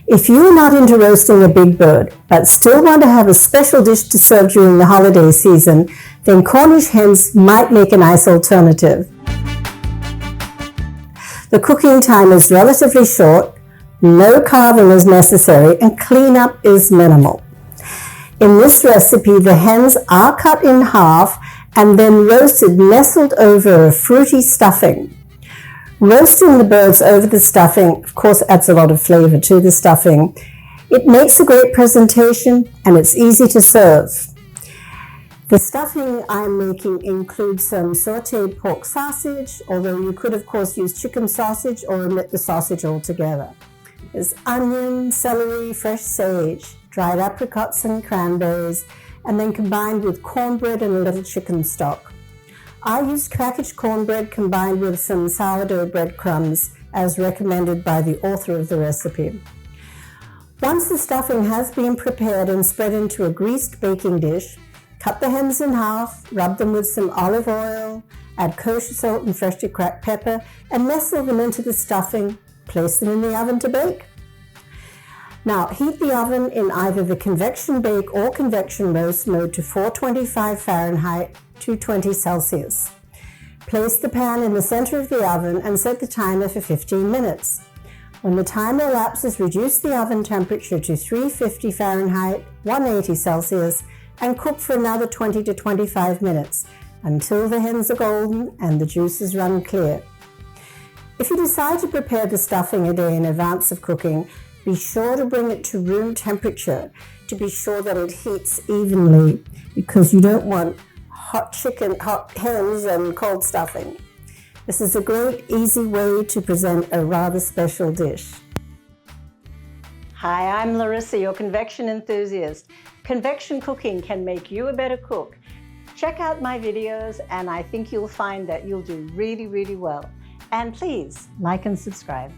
If you're not into roasting a big bird, but still want to have a special dish to serve during the holiday season, then Cornish hens might make a nice alternative. The cooking time is relatively short, no carving is necessary, and cleanup is minimal. In this recipe, the hens are cut in half and then roasted nestled over a fruity stuffing. Roasting the birds over the stuffing, of course, adds a lot of flavor to the stuffing. It makes a great presentation and it's easy to serve. The stuffing I'm making includes some sauteed pork sausage, although you could of course use chicken sausage or omit the sausage altogether. There's onion, celery, fresh sage, dried apricots and cranberries, and then combined with cornbread and a little chicken stock. I used packaged cornbread combined with some sourdough breadcrumbs as recommended by the author of the recipe. Once the stuffing has been prepared and spread into a greased baking dish, cut the hens in half, rub them with some olive oil, add kosher salt and freshly cracked pepper, and nestle them into the stuffing. Place them in the oven to bake. Now heat the oven in either the convection bake or convection roast mode to 425 Fahrenheit, 220 Celsius. Place the pan in the center of the oven and set the timer for 15 minutes. When the timer elapses, reduce the oven temperature to 350 Fahrenheit, 180 Celsius, and cook for another 20 to 25 minutes until the hens are golden and the juices run clear. If you decide to prepare the stuffing a day in advance of cooking, be sure to bring it to room temperature to be sure that it heats evenly, because you don't want hot hens and cold stuffing. This is a great, easy way to present a rather special dish. Hi, I'm Larissa, your convection enthusiast. Convection cooking can make you a better cook. Check out my videos and I think you'll find that you'll do really, really well. And please like and subscribe.